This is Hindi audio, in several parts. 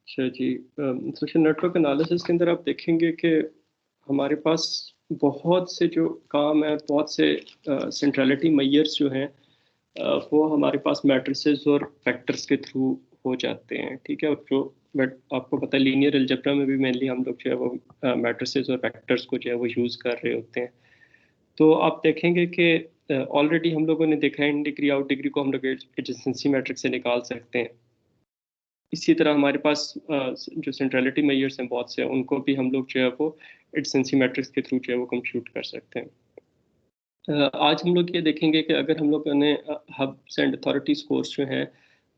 अच्छा जी, सोशल नेटवर्क एनालिसिस के अंदर आप देखेंगे कि हमारे पास बहुत से जो काम है, बहुत से सेंट्रलिटी मेजर्स जो हैं, वो हमारे पास मैट्रिसेस और वेक्टर्स के थ्रू हो जाते हैं, ठीक है। और जो बट आपको पता है लीनियर अलजेब्रा में भी मेनली हम लोग जो है वो मैट्रिसेस और वेक्टर्स को जो है वो यूज़ कर रहे होते हैं। तो आप देखेंगे कि ऑलरेडी हम लोगों ने देखा है इन डिग्री आउट डिग्री को हम लोग एडजेसेंसी मैट्रिक्स से निकाल सकते हैं। इसी तरह हमारे पास जो सेंट्रलिटी मेजर्स हैं बहुत से, उनको भी हम लोग जो है वो एडजेंसी मैट्रिक्स के थ्रू जो है वो कंप्यूट कर सकते हैं। आज हम लोग ये देखेंगे कि अगर हम लोगों ने हब्स एंड अथॉरिटी स्कोर्स जो हैं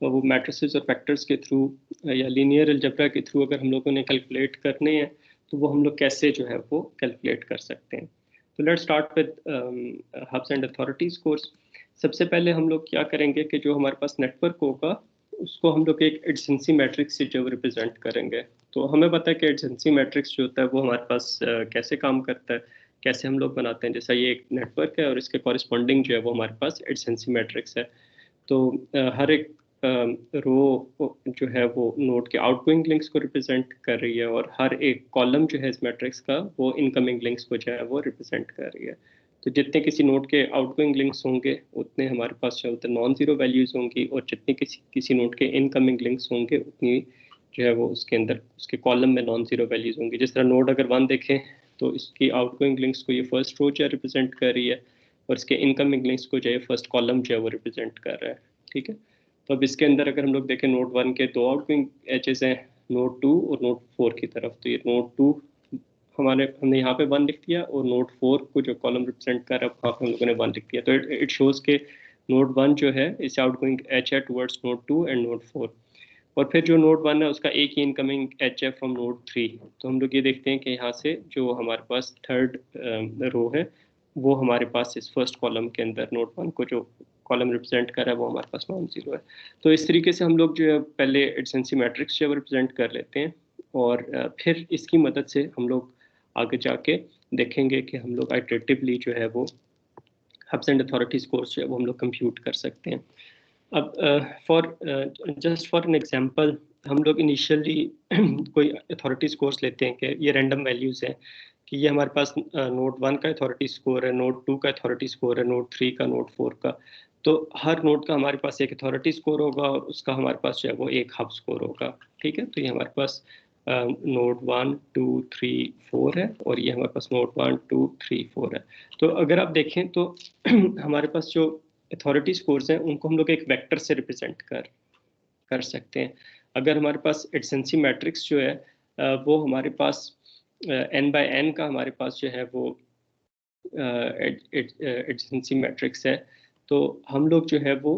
वो मैट्रिसेस और फैक्टर्स के थ्रू या लीनियर अलजेब्रा के थ्रू अगर हम लोगों ने कैलकुलेट करने हैं, तो वो हम लोग कैसे जो है वो कैलकुलेट कर सकते हैं। तो let's start with hubs and authority scores. सबसे पहले हम लोग क्या करेंगे कि जो हमारे पास नेटवर्क होगा उसको हम लोग एक एडजेंसी मैट्रिक्स से जो रिप्रेजेंट करेंगे। तो हमें पता है कि एडजेंसी मैट्रिक्स जो होता है वो हमारे पास कैसे काम करता है, कैसे हम लोग बनाते हैं। जैसा ये एक नेटवर्क है और इसके कॉरिस्पॉन्डिंग जो है वो हमारे पास एडजेंसी मैट्रिक्स है। तो हर एक रो जो है वो नोड के आउटगोइंग लिंक्स को रिप्रेजेंट कर रही है, और हर एक कॉलम जो है इस मैट्रिक्स का वो इनकमिंग लिंक्स को जो है वो रिप्रेजेंट कर रही है। तो जितने किसी नोड के आउटगोइंग लिंक्स होंगे उतने हमारे पास जो होते हैं नॉन जीरो वैल्यूज होंगी, और जितने किसी नोड के इनकमिंग लिंक्स होंगे उतनी जो है वो उसके अंदर उसके कॉलम में नॉन जीरो वैल्यूज होंगी। जिस तरह नोड अगर 1 देखें तो इसकी आउटगोइंग लिंक्स को ये फर्स्ट रो जो है रिप्रेजेंट कर रही है, और इसके इनकमिंग लिंक्स को जो है फर्स्ट कॉलम जो है वो रिप्रेजेंट कर रहा है, ठीक है। तो अब इसके अंदर अगर हम लोग देखें नोड 1 के दो आउटगोइंग एजेस हैं, नोड 2 और नोड 4 की तरफ। तो ये नोड 2 हमने यहाँ पे 1 लिख दिया, और नोड 4 को जो कॉलम रिप्रेजेंट कर रहा है वहाँ पे हम लोगों ने 1 लिख दिया। तो इट शोज के नोड 1 जो है इस आउटगोइंग एज है टुवर्ड्स नोड 2 एंड नोड 4। और फिर जो नोड 1 है उसका एक ही इनकमिंग एच है फ्रॉम नोड 3। तो हम लोग ये देखते हैं कि यहाँ से जो हमारे पास थर्ड रो है वो हमारे पास इस फर्स्ट कॉलम के अंदर नोड 1 को जो कॉलम रिप्रेजेंट कर रहा है वो हमारे पास नॉन जीरो है। तो इस तरीके से हम लोग जो है पहले एडजेंसी मैट्रिक्स जो है रिप्रेजेंट कर लेते हैं, और फिर इसकी मदद से हम लोग आगे जाके देखेंगे कि हम लोग आइटरेटिवली जो है वो हब्स एंड अथॉरिटी स्कोर्स जो है वो हम लोग कंप्यूट कर सकते हैं। अब जस्ट फॉर एन एग्जांपल, हम लोग इनिशियली कोई अथॉरिटी स्कोर्स लेते हैं कि ये रैंडम वैल्यूज़ हैं कि ये हमारे पास नोड 1 का अथॉरिटी स्कोर है, नोड 2 का अथॉरिटी स्कोर है, नोड 3 का, नोड 4 का। तो हर नोड का हमारे पास एक अथॉरिटी स्कोर होगा और उसका हमारे पास जो है वो एक हब स्कोर होगा, ठीक है। तो ये हमारे पास नोड 1 2 3 4 है, और ये हमारे पास नोड 1 2 3 4 है। तो अगर आप देखें तो हमारे पास जो अथॉरिटी स्कोर्स हैं उनको हम लोग एक वेक्टर से रिप्रेजेंट कर सकते हैं। अगर हमारे पास एडजेंसी मैट्रिक्स जो है वो हमारे पास n बाय n का हमारे पास जो है वो एडजेंसी मैट्रिक्स है, तो हम लोग जो है वो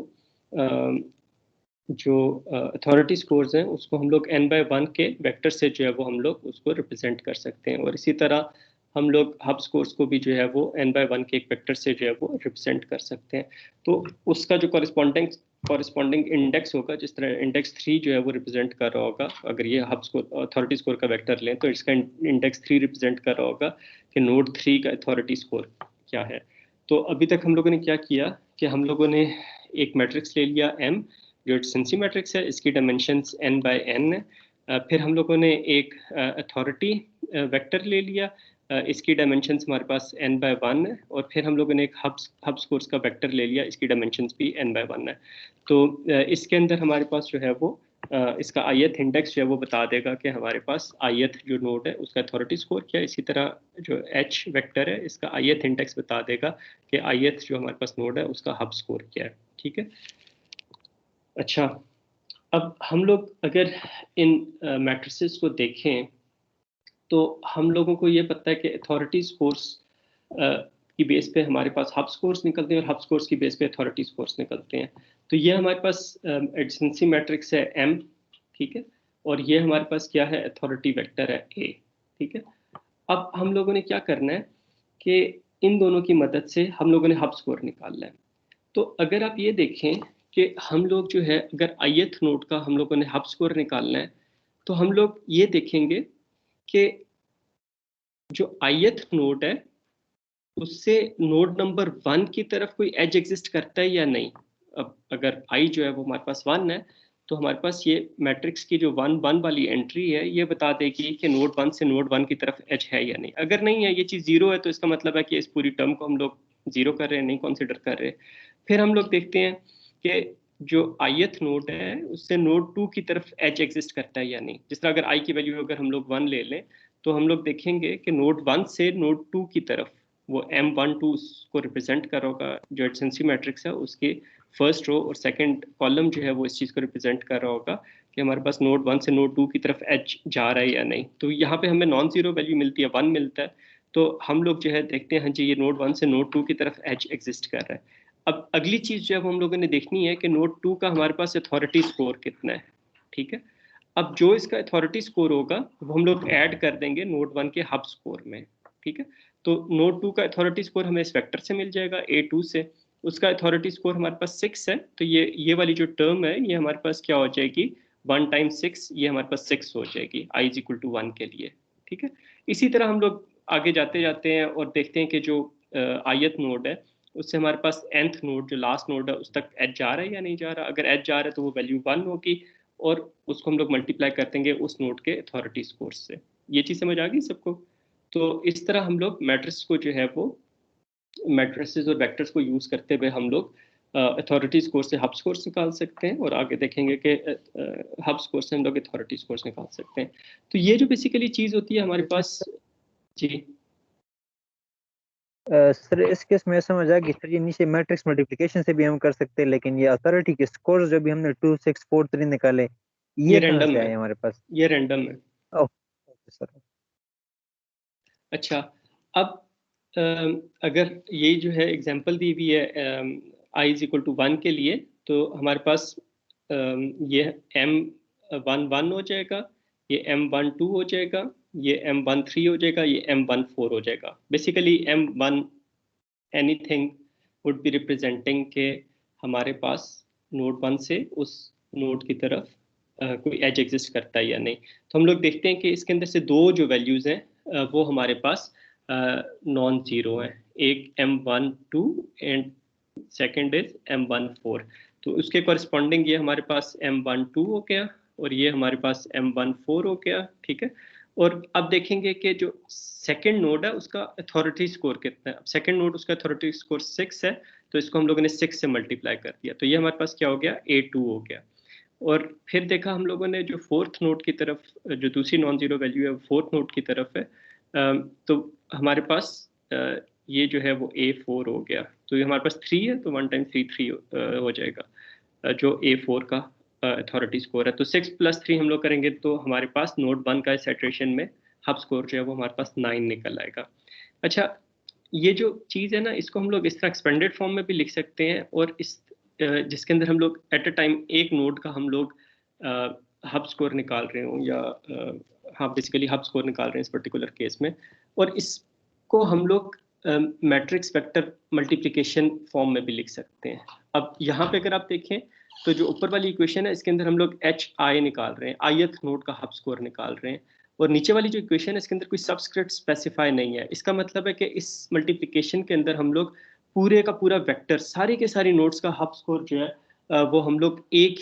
जो अथॉरिटी स्कोर्स हैं उसको हम लोग n बाय 1 के वेक्टर से जो है वो हम लोग उसको रिप्रेजेंट कर सकते हैं। और इसी तरह हम लोग हब स्कोर्स को भी जो है वो n बाय 1 के एक वेक्टर से जो है वो रिप्रेजेंट कर सकते हैं। तो उसका जो कॉरिस्पॉन्डिंग इंडेक्स होगा, जिस तरह इंडेक्स 3 जो है वो रिप्रेजेंट कर रहा होगा, अगर ये हब स्कोर अथॉरिटी स्कोर का वेक्टर लें तो इसका इंडेक्स 3 रिप्रेजेंट कर रहा होगा कि नोड 3 का अथॉरिटी स्कोर क्या है। तो अभी तक हम लोगों ने क्या किया कि हम लोगों ने एक मैट्रिक्स ले लिया m, जो एडजेंसी मैट्रिक्स है, इसकी डायमेंशंस n बाय n है। फिर हम लोगों ने एक अथॉरिटी वेक्टर ले लिया, इसकी डायमेंशंस हमारे पास n बाय 1 है, और फिर हम लोगों ने एक हब स्कोर्स का वेक्टर ले लिया, इसकी डायमेंशंस भी n बाय 1 है। तो इसके अंदर हमारे पास जो है वो इसका ith इंडेक्स जो है वो बता देगा कि हमारे पास ith जो नोड है उसका अथॉरिटी स्कोर क्या है। इसी तरह जो h वेक्टर है इसका ith इंडेक्स बता देगा कि ith जो हमारे पास नोड है उसका हब स्कोर क्या है, ठीक है। अच्छा, अब हम लोग अगर इन मैट्रिसेस को देखें तो हम लोगों को ये पता है कि अथॉरिटी स्कोर्स की बेस पे हमारे पास हब स्कोर्स निकलते हैं, और हब स्कोर्स की बेस पे अथॉरिटी स्कोर्स निकलते हैं। तो ये हमारे पास एडजेंसी मैट्रिक्स है m, ठीक है, और ये हमारे पास क्या है, अथॉरिटी वेक्टर है a, ठीक है। अब हम लोगों ने क्या करना है कि इन दोनों की मदद से हम लोगों ने हब स्कोर निकालना है। तो अगर आप ये देखें कि हम लोग जो है अगर ith नोड का हम लोगों ने हब स्कोर निकालना है, तो हम लोग ये देखेंगे कि जो ith नोड है उससे नोड नंबर 1 की तरफ कोई एज एग्जिस्ट करता है या नहीं। अब अगर i जो है वो हमारे पास 1 है, तो हमारे पास ये मैट्रिक्स की जो 1 1 वाली एंट्री है ये बता देगी कि नोड 1 से नोड 1 की तरफ एज है या नहीं। अगर नहीं है, ये चीज़ 0 है, तो इसका मतलब है कि इस पूरी टर्म को हम लोग 0 कर रहे हैं, नहीं कंसिडर कर रहे। फिर हम लोग देखते हैं कि जो ith नोड है उससे नोड 2 की तरफ एज एग्जिस्ट करता है या नहीं। जिस तरह अगर i की वैल्यू अगर हम लोग 1 ले लें तो हम लोग देखेंगे कि नोड 1 से नोड 2 की तरफ वो M12 को रिप्रेजेंट कर रहा होगा, जो एडजेंसी मैट्रिक्स है उसके फर्स्ट रो और सेकंड कॉलम जो है वो इस चीज़ को रिप्रेजेंट कर रहा होगा कि हमारे पास नोड 1 से नोड 2 की तरफ एज जा रहा है या नहीं। तो यहाँ पे हमें नॉन जीरो वैल्यू मिलती है, 1 मिलता है। तो हम लोग जो है देखते हैं, हाँ जी, ये नोड 1 से नोड 2 की तरफ एज एग्जिस्ट कर रहा है। अब अगली चीज़ जो है हम लोगों ने देखनी है कि नोड 2 का हमारे पास अथॉरिटी स्कोर कितना है। ठीक है, अब जो इसका अथॉरिटी स्कोर होगा वो हम लोग ऐड कर देंगे नोड 1 के हब स्कोर में। ठीक है, तो नोड 2 का अथॉरिटी स्कोर हमें इस वेक्टर से मिल जाएगा A2 से। उसका अथॉरिटी स्कोर हमारे पास 6 है, तो ये वाली जो टर्म है ये हमारे पास क्या हो जाएगी, 1 टाइम्स 6, ये हमारे पास 6 हो जाएगी i इज इक्वल टू 1 के लिए। ठीक है, इसी तरह हम लोग आगे जाते जाते हैं और देखते हैं कि जो ith नोड है उससे हमारे पास nth नोड, जो लास्ट नोड है, उस तक एज जा रहा है या नहीं जा रहा। अगर एज जा रहा है तो वो वैल्यू 1 होगी और उसको हम लोग मल्टीप्लाई कर देंगे उस नोड के अथॉरिटी स्कोर से। ये चीज़ समझ आ गई सबको? तो इस तरह हम लोग मैट्रिक्स को जो है वो मैट्रिसेस और वेक्टर्स को यूज़ करते हुए हम लोग अथॉरिटी स्कोर से हब स्कोर्स निकाल सकते हैं और आगे देखेंगे कि हब स्कोर से हम लोग अथॉरिटी स्कोर्स निकाल सकते हैं। तो ये जो बेसिकली चीज़ होती है हमारे पास। जी सर इस केस में समझ आ गई सर, ये नीचे मैट्रिक्स मल्टीप्लिकेशन से भी हम कर सकते हैं, लेकिन ये अथॉरिटी के स्कोर्स जो भी हमने 2 6 4 3 निकाले, ये ये कहाँ रैंडम से है, आए हमारे पास? ये रैंडम है। Okay sir. अच्छा, अब अगर ये जो है एग्जांपल दी हुई है i इज इक्वल टू 1 के लिए, तो हमारे पास ये M11 हो जाएगा, ये M12 हो जाएगा, ये M13 हो जाएगा, ये M14 हो जाएगा। Basically M1 anything would be representing के हमारे पास नोड 1 से उस नोड की तरफ कोई एज एग्जिस्ट करता है या नहीं। तो हम लोग देखते हैं कि इसके अंदर से दो जो वैल्यूज हैं वो हमारे पास नॉन जीरो हैं। एक M12 and second is M14। तो उसके कॉरिस्पॉन्डिंग ये हमारे पास M12 हो गया और ये हमारे पास M14 हो गया। ठीक है, और अब देखेंगे कि जो सेकंड नोड है उसका अथॉरिटी स्कोर कितना है। सेकंड नोड उसका अथॉरिटी स्कोर 6 है, तो इसको हम लोगों ने 6 से मल्टीप्लाई कर दिया, तो ये हमारे पास क्या हो गया, A2 हो गया। और फिर देखा हम लोगों ने जो फोर्थ नोड की तरफ, जो दूसरी नॉन जीरो वैल्यू है फोर्थ नोड की तरफ है, तो हमारे पास ये जो है वो A4 हो गया। तो ये हमारे पास 3 है, तो 1 टाइम 3 3 हो जाएगा जो A4 का अथॉरिटी स्कोर है। तो 6 + 3 हम लोग करेंगे तो हमारे पास नोड 1 का सैचुरेशन में हब स्कोर जो है वो हमारे पास 9 निकल आएगा। अच्छा, ये जो चीज़ है ना, इसको हम लोग इस तरह एक्सपेंडेड फॉर्म में भी लिख सकते हैं, और इस जिसके अंदर हम लोग एट अ टाइम एक नोड का हम लोग हब स्कोर निकाल रहे हो, या हाँ बेसिकली हब स्कोर निकाल रहे हैं इस पर्टिकुलर केस में, और इसको हम लोग मैट्रिक्स वेक्टर मल्टीप्लिकेशन फॉर्म में भी लिख सकते हैं। अब यहाँ पे अगर आप देखें तो जो ऊपर वाली इक्वेशन है इसके अंदर हम लोग HI निकाल रहे हैं, ith नोड का हब स्कोर निकाल रहे हैं, और नीचे वाली जो इक्वेशन है इसके अंदर कोई सबस्क्रिप्ट स्पेसिफाई नहीं है। इसका मतलब है कि इस मल्टीप्लिकेशन के अंदर हम लोग पूरे का पूरा वेक्टर, सारे के सारे नोड्स का हब स्कोर जो है वो हम लोग एक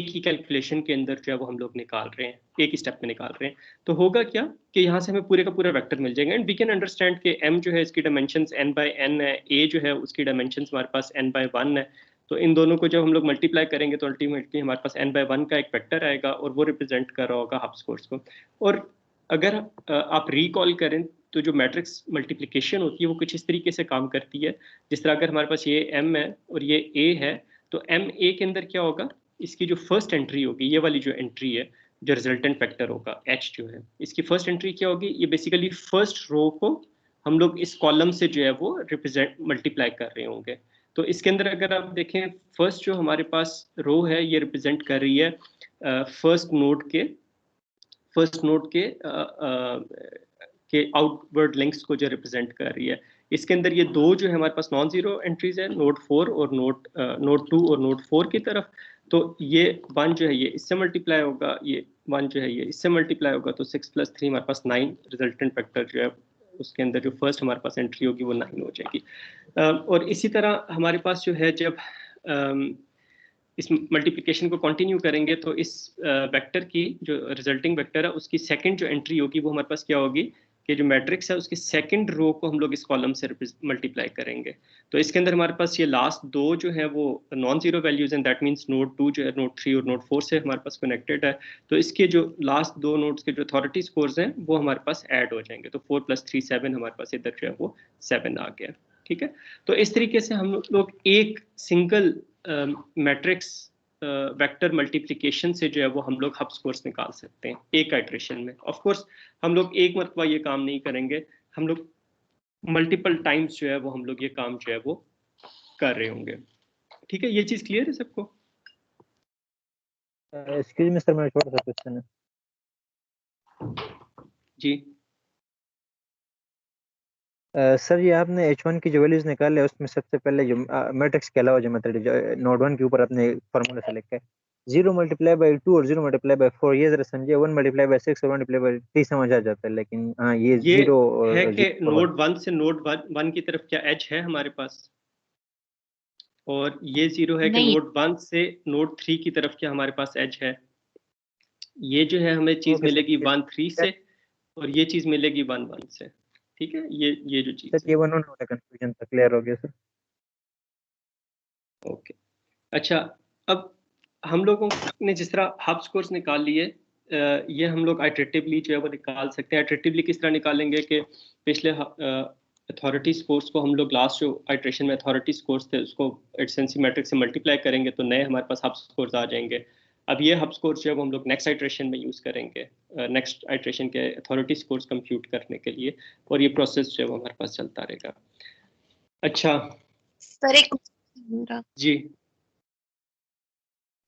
ही कैलकुलेशन के अंदर जो है वो हम लोग निकाल रहे हैं, एक ही स्टेप में निकाल रहे हैं। तो होगा क्या कि यहाँ से हमें पूरे का पूरा वेक्टर मिल जाएगा, एंड वी कैन अंडरस्टैंड कि m जो है इसकी डायमेंशंस n/n है, a जो है उसकी डायमेंशंस हमारे पास n/1 है। तो इन दोनों को जब हम लोग मल्टीप्लाई करेंगे तो अल्टीमेटली हमारे पास n/1 का एक वेक्टर आएगा और वो रिप्रेजेंट कर रहा होगा हब स्कोर्स को। और अगर आप रिकॉल करें तो जो मैट्रिक्स मल्टीप्लिकेशन होती है वो कुछ इस तरीके से काम करती है। जिस तरह अगर हमारे पास ये m है और ये a है, तो m a के अंदर क्या होगा, इसकी जो फर्स्ट एंट्री होगी, ये वाली जो एंट्री है, जो रिजल्टेंट फैक्टर होगा h जो है, इसकी फर्स्ट एंट्री क्या होगी, ये बेसिकली फर्स्ट रो को हम लोग इस कॉलम से जो है वो रिप्रेजेंट मल्टीप्लाई कर रहे होंगे। तो इसके अंदर अगर आप देखें, फर्स्ट जो हमारे पास रो है ये रिप्रेजेंट कर रही है फर्स्ट नोड के आउटवर्ड लिंक्स को जो रिप्रेजेंट कर रही है। इसके अंदर ये दो जो है हमारे पास नॉन जीरो एंट्रीज है, नोड 4 और नोड 2 और नोड 4 की तरफ। तो ये 1 जो है ये इससे मल्टीप्लाई होगा, ये 1 जो है ये इससे मल्टीप्लाई होगा, तो 6 + 3 हमारे पास 9 रिजल्टेंट फैक्टर जो है उसके अंदर जो फर्स्ट हमारे पास एंट्री होगी वो 9 हो जाएगी। और इसी तरह हमारे पास जो है जब इस मल्टीप्लिकेशन को कंटिन्यू करेंगे तो इस वेक्टर की जो रिजल्टिंग वेक्टर है उसकी सेकंड जो एंट्री होगी वो हमारे पास क्या होगी कि जो मैट्रिक्स है उसकी सेकंड रो को हम लोग इस कॉलम से मल्टीप्लाई करेंगे। तो इसके अंदर हमारे पास ये लास्ट दो जो है वो नॉन जीरो वैल्यूज हैं, दैट मीन्स नोड 2 जो है नोड 3 और नोड 4 से हमारे पास कनेक्टेड है। तो इसके जो लास्ट दो नोड्स के जो अथॉरिटी स्कोर्स हैं वो हमारे पास ऐड हो जाएंगे। तो 4 + 3 7 हमारे पास इधर जो है वो 7 आ गया। ठीक है, तो इस तरीके से हम लोग एक सिंगल मैट्रिक्स वेक्टर मल्टीप्लिकेशन से जो है वो हम लोग हब स्कोर्स निकाल सकते हैं एक आइट्रेशन में। ऑफ कोर्स हम लोग एक मरतबा ये काम नहीं करेंगे, हम लोग मल्टीपल टाइम्स जो है वो हम लोग ये काम जो है वो कर रहे होंगे। ठीक है, ये चीज क्लियर है सबको? एक्सक्यूज मी सर, मेरा छोटा सा क्वेश्चन है जी। सर ये आपने H1 की जो वैल्यूज निकाले उसमें सबसे पहले जो मैट्रिक्स के अलावा जो मेथड जो नोड 1 के ऊपर आपने फार्मूला सेलेक्ट किया 0 × 2 और 0 × 4, ये जरा समझिए। 1 × 6 और 1 × 3 समझ आ जाता है, लेकिन हाँ ये 0 है और कि 0 नोड 1 से नोड 1 की तरफ क्या एज है हमारे पास, और ये 0 है कि नहीं, नोड 1 से नोड 3 की तरफ क्या हमारे पास एज है। ये जो है हमें चीज ओके मिलेगी सर। 1 3 से और ये चीज मिलेगी 1 1 से। ठीक है, ये जो चीज सर है। ये वन वाला कंफ्यूजन था, क्लियर हो गया सर। ओके, अच्छा, अब हम लोगों ने जिस तरह हब स्कोर्स निकाल लिए, ये हम लोग आइटरेटिवली जो है वो निकाल सकते हैं। आइटरेटिवली किस तरह निकालेंगे कि पिछले अथॉरिटी स्कोर्स को हम लोग लास्ट जो आइट्रेशन में अथॉरिटी स्कोर्स थे उसको एडजेंसी मैट्रिक्स से मल्टीप्लाई करेंगे तो नए हमारे पास हब स्कोर्स आ जाएंगे। अब ये हब स्कोर्स जो है वो हम लोग नेक्स्ट आइट्रेशन में यूज़ करेंगे, नेक्स्ट आइट्रेशन के अथॉरिटी स्कोर्स कंप्यूट करने के लिए, और ये प्रोसेस जो है वो हमारे पास चलता रहेगा। अच्छा सर एक मेरा जी,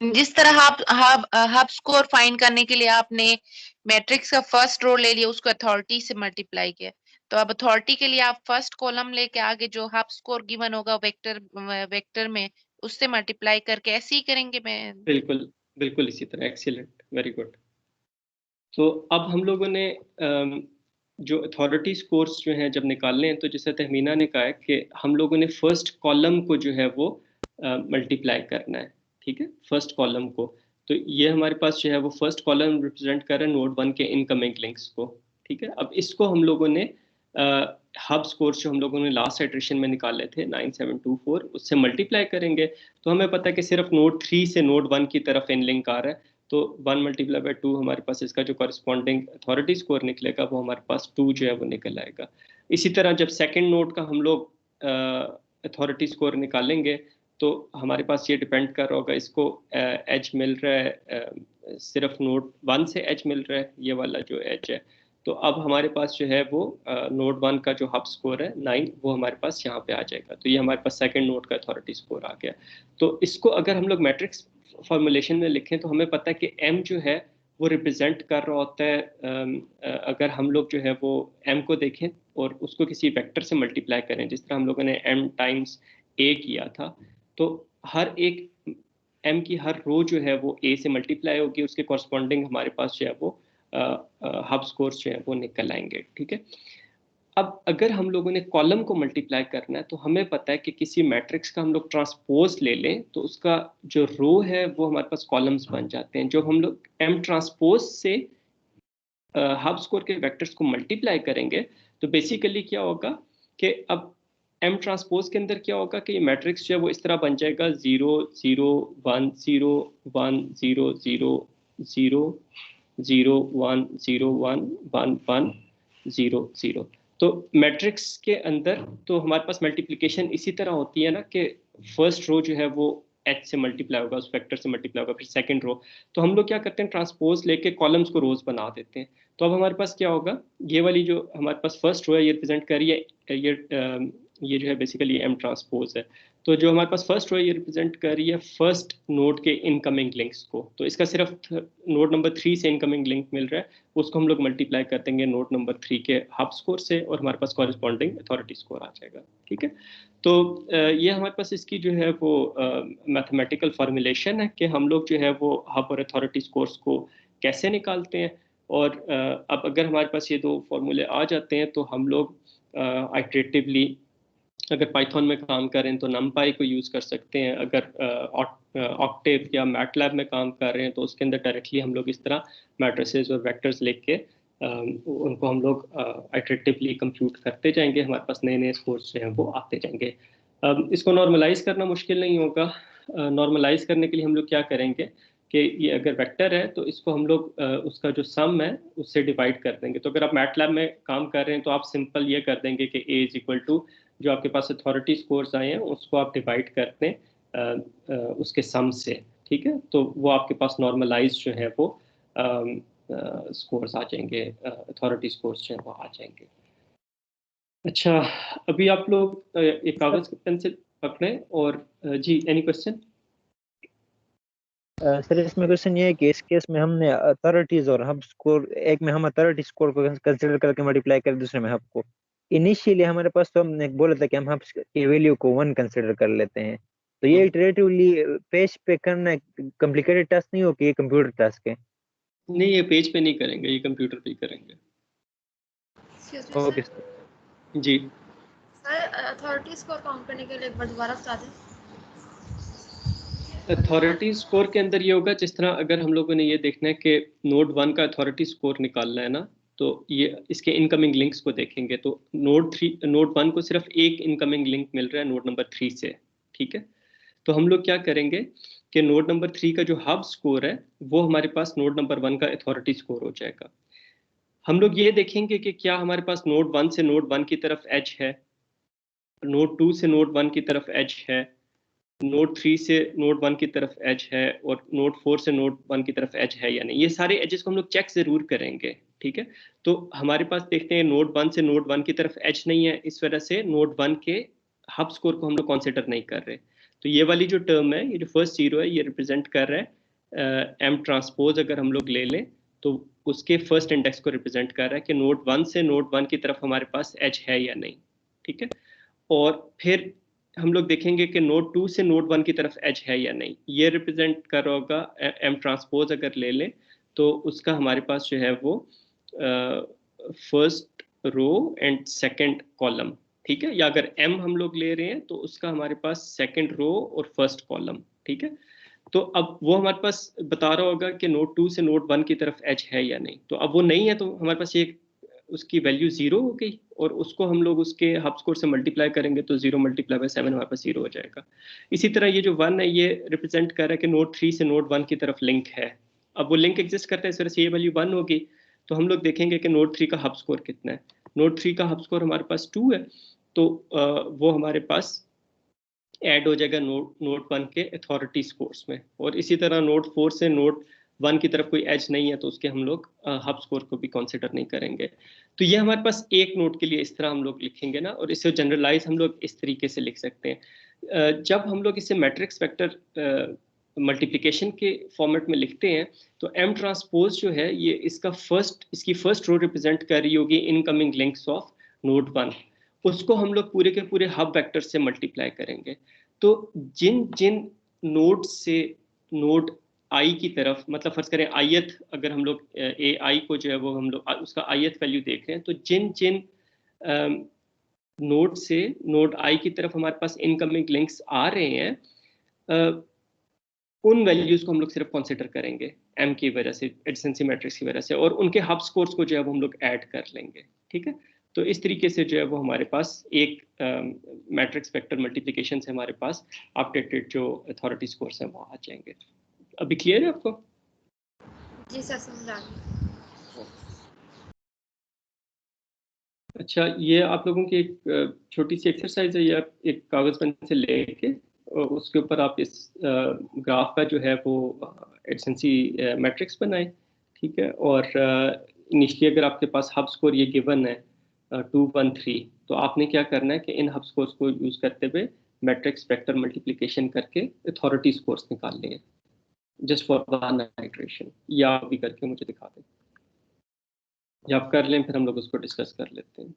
जिस तरह आप हब स्कोर फाइंड करने के लिए आपने मैट्रिक्स का फर्स्ट रो ले लिया, उसको अथॉरिटी से मल्टीप्लाई किया, तो अब अथॉरिटी के लिए आप फर्स्ट कॉलम लेके आगे जो हब स्कोर गिवन होगा वेक्टर में उससे मल्टीप्लाई करके ऐसे ही करेंगे। मैं बिल्कुल बिल्कुल इसी तरह। Excellent, very good. तो अब हम लोगों ने जो अथॉरिटी स्कोर्स जो हैं जब निकालने हैं तो जैसे तहमीना ने कहा है कि हम लोगों ने फर्स्ट कॉलम को जो है वो मल्टीप्लाई करना है। ठीक है, फर्स्ट कॉलम को। तो ये हमारे पास जो है वो फर्स्ट कॉलम रिप्रेजेंट कर रहा है नोड 1 के इनकमिंग लिंक्स को। ठीक है, अब इसको हम लोगों ने हब स्कोर्स जो हम लोगों ने लास्ट इटरेशन में निकाले थे 9724 उससे मल्टीप्लाई करेंगे। तो हमें पता है कि सिर्फ नोड 3 से नोड 1 की तरफ इन लिंक आ रहा है, तो 1 × 2 हमारे पास इसका जो कॉरस्पॉन्डिंग अथॉरिटी स्कोर निकलेगा वो हमारे पास 2 जो है वो निकल आएगा। इसी तरह जब सेकंड नोड का हम लोग अथॉरिटी स्कोर निकालेंगे तो हमारे पास ये डिपेंड कर रहा होगा, इसको एज मिल रहा है सिर्फ नोड 1 से एज मिल रहा है, ये वाला जो एज है। तो अब हमारे पास जो है वो नोड 1 का जो हब स्कोर है 9 वो हमारे पास यहाँ पे आ जाएगा। तो ये हमारे पास सेकंड नोड का अथॉरिटी स्कोर आ गया। तो इसको अगर हम लोग मैट्रिक्स फॉर्मुलेशन में लिखें तो हमें पता है कि m जो है वो रिप्रेजेंट कर रहा होता है, अगर हम लोग जो है वो m को देखें और उसको किसी वेक्टर से मल्टीप्लाई करें, जिस तरह हम लोगों ने m × a किया था, तो हर एक m की हर रो जो है वो a से मल्टीप्लाई होगी, उसके कॉरस्पॉन्डिंग हमारे पास जो है वो हब स्कोर्स जो है वो निकल आएंगे। ठीक है, अब अगर हम लोगों ने कॉलम को मल्टीप्लाई करना है तो हमें पता है कि किसी मैट्रिक्स का हम लोग ट्रांसपोज ले लें तो उसका जो रो है वो हमारे पास कॉलम्स बन जाते हैं। जो हम लोग m ट्रांसपोज से हब स्कोर के वेक्टर्स को मल्टीप्लाई करेंगे तो बेसिकली क्या होगा कि अब m ट्रांसपोज के अंदर क्या होगा कि ये मैट्रिक्स जो है वो इस तरह बन जाएगा 0 0 1 0 1 0 0 0 0 1 0 1 1 1 0 0। तो मैट्रिक्स के अंदर तो हमारे पास मल्टीप्लिकेशन इसी तरह होती है ना कि फर्स्ट रो जो है वो h से मल्टीप्लाई होगा, उस वेक्टर से मल्टीप्लाई होगा, फिर सेकंड रो। तो हम लोग क्या करते हैं, ट्रांसपोज लेके कॉलम्स को रोज बना देते हैं। तो अब हमारे पास क्या होगा, ये वाली जो हमारे पास फर्स्ट रो है ये रिप्रेजेंट कर रही है ये जो है बेसिकली m ट्रांसपोज है। तो जो हमारे पास फर्स्ट रो है ये रिप्रेजेंट कर रही है फर्स्ट नोड के इनकमिंग लिंक्स को। तो इसका सिर्फ नोड नंबर 3 से इनकमिंग लिंक मिल रहा है, उसको हम लोग मल्टीप्लाई कर देंगे नोड नंबर 3 के हब स्कोर से और हमारे पास कॉरेस्पॉन्डिंग अथॉरिटी स्कोर आ जाएगा। ठीक है, तो ये हमारे पास इसकी जो है वो मैथमेटिकल फार्मूलेशन है कि हम लोग जो है वो हब और अथॉरिटी स्कोर्स को कैसे निकालते हैं। और अब अगर हमारे पास ये दो फॉर्मूले आ जाते हैं तो हम लोग आइटरेटिवली अगर पाइथन में काम करें तो numpy को यूज़ कर सकते हैं, अगर ऑक्टेव या मैटलैब में काम कर रहे हैं तो उसके अंदर डायरेक्टली हम लोग इस तरह मैट्रिसेस और वेक्टर्स लेके उनको हम लोग आइटरेटिवली कंप्यूट करते जाएंगे, हमारे पास नए नए स्कोर्स जो हैं वो आते जाएंगे। इसको नॉर्मलाइज करना मुश्किल नहीं होगा। नॉर्मलाइज करने के लिए हम लोग क्या करेंगे कि ये अगर वेक्टर है तो इसको हम लोग उसका जो सम है उससे डिवाइड कर देंगे। तो अगर आप मैटलैब में काम कर रहे हैं तो आप सिंपल ये कर देंगे कि a इज इक्वल टू जो आपके पास अथॉरिटी स्कोर्स आए हैं उसको आप डिवाइड कर दें उसके सम से, ठीक है। तो वो आपके पास नॉर्मलाइज जो है वो स्कोर्स आ जाएंगे, अथॉरिटी स्कोर्स जो है वो आ जाएंगे। अच्छा, अभी आप लोग एक कागज पेंसिल पकड़ें और जी, एनी क्वेश्चन? सर इसमें क्वेश्चन ये है कि इस केस में हमने अथॉरिटीज और हब स्कोर, एक में हम अथॉरिटी स्कोर को कंसीडर करके मल्टीप्लाई करें, दूसरे में हब को। इनिशियली हमारे पास तो हमने बोला था कि हम हब की वैल्यू को 1 कंसीडर कर लेते हैं, तो ये इटरेटिवली पेज पे करना कॉम्प्लिकेटेड टास्क नहीं हो कि ये कंप्यूटर टास्क है? नहीं, ये पेज पे नहीं करेंगे, ये कंप्यूटर पे ही करेंगे। Okay sir. जी सर, अथॉरिटी स्कोर काउंट करने के लिए एक बार दोबारा बता दें। अथॉरिटी स्कोर के अंदर ये होगा, जिस तरह अगर हम लोगों ने ये देखना है कि नोड 1 का अथॉरिटी स्कोर निकालना है ना, तो ये इसके इनकमिंग लिंक्स को देखेंगे तो नोड 1 को सिर्फ एक इनकमिंग लिंक मिल रहा है नोड नंबर 3 से, ठीक है। तो हम लोग क्या करेंगे कि नोड नंबर 3 का जो हब स्कोर है वो हमारे पास नोड नंबर 1 का अथॉरिटी स्कोर हो जाएगा। हम लोग ये देखेंगे कि क्या हमारे पास नोड 1 से नोड 1 की तरफ एज है, नोड 2 से नोड 1 की तरफ एज है, नोड 3 से नोड 1 की तरफ एज है और नोड 4 से नोड 1 की तरफ एज है या नहीं। ये सारे एजेस को हम लोग चेक जरूर करेंगे, ठीक है। तो हमारे पास देखते हैं नोड 1 से नोड 1 की तरफ एज नहीं है, इस वजह से नोड 1 के हब स्कोर को हम लोग कंसीडर नहीं कर रहे। तो ये वाली जो टर्म है, ये जो फर्स्ट जीरो है, ये रिप्रेजेंट कर रहा है एम ट्रांसपोज। अगर हम लोग ले लें तो उसके फर्स्ट इंडेक्स को रिप्रेजेंट कर रहा है कि नोड 1 से नोड 1 की तरफ हमारे पास एज है या नहीं, ठीक है। और फिर हम लोग देखेंगे कि नोड 2 से नोड 1 की तरफ एज है या नहीं, ये रिप्रेजेंट कर रहा होगा एम ट्रांसपोज। अगर ले लें तो उसका हमारे पास जो है वो first row and second column, ठीक है। या अगर एम हम लोग ले रहे हैं तो उसका हमारे पास सेकंड रो और फर्स्ट कॉलम, ठीक है। तो अब वो हमारे पास बता रहा होगा कि नोड 2 से नोड 1 की तरफ एज है या नहीं। तो अब वो नहीं है तो हमारे पास ये उसकी वैल्यू 0 हो गई और उसको हम लोग उसके हब स्कोर से मल्टीप्लाई करेंगे तो 0 मल्टीप्लाई बाय 7 हमारे पास 0 हो जाएगा। इसी तरह ये जो 1 है ये रिप्रेजेंट कर रहा है कि नोड 3 से नोड 1 की तरफ लिंक है। अब वो लिंक एग्जिस्ट करता है, इस वजह से ये वैल्यू 1 होगी। तो हम लोग देखेंगे कि नोड 3 का हब स्कोर कितना है। नोड 3 का हब स्कोर हमारे पास 2 है, तो वो हमारे पास ऐड हो जाएगा नोड 1 के अथॉरिटी स्कोर्स में। और इसी तरह नोड 4 से नोड 1 की तरफ कोई एज नहीं है तो उसके हम लोग हब स्कोर को भी कंसीडर नहीं करेंगे। तो ये हमारे पास एक नोड के लिए इस तरह हम लोग लिखेंगे ना, और इसे जनरलाइज हम लोग इस तरीके से लिख सकते हैं। जब हम लोग इसे मैट्रिक्स वेक्टर मल्टीप्लिकेशन के फॉर्मेट में लिखते हैं तो एम ट्रांसपोज जो है ये इसकी फर्स्ट रो रिप्रेजेंट कर रही होगी इनकमिंग लिंक्स ऑफ नोड 1, उसको हम लोग पूरे के पूरे हब वेक्टर से मल्टीप्लाई करेंगे। तो जिन जिन नोड से नोड आई की तरफ, मतलब फर्ज करें आयत, अगर हम लोग ए आई को जो है वो हम लोग उसका आयत वैल्यू देख रहे हैं, तो जिन जिन नोड से नोड आई की तरफ हमारे पास इनकमिंग लिंक्स आ रहे हैं उन वैल्यूज को हम लोग सिर्फ कंसिडर करेंगे एम की वजह से, एडिशनसी मैट्रिक्स की वजह से, और उनके हब स्कोर्स को जो है वो हम लोग ऐड कर लेंगे, ठीक है। तो इस तरीके से जो है वो हमारे पास एक मैट्रिक्स वेक्टर मल्टीप्लिकेशन से हमारे पास अपडेटेड जो अथॉरिटी स्कोर्स हैं वो आ जाएंगे। अभी क्लियर है आपको? जी सर, समझ आ गया। अच्छा, ये आप लोगों की एक छोटी सी एक्सरसाइज है, ये आप एक कागज पेन से लेके उसके ऊपर आप इस ग्राफ का जो है वो एडिशनसी मैट्रिक्स बनाएं, ठीक है। और इनिशियली अगर आपके पास हब स्कोर ये गिवन है 2 1 3, तो आपने क्या करना है कि इन हब स्कोर्स को यूज करते हुए मैट्रिक्स वेक्टर मल्टीप्लिकेशन करके अथॉरिटी स्कोर्स निकालने हैं, जस्ट फॉर वन आइटरेशन। या भी करके मुझे दिखा दें, या आप कर लें, फिर हम लोग उसको डिस्कस कर लेते हैं।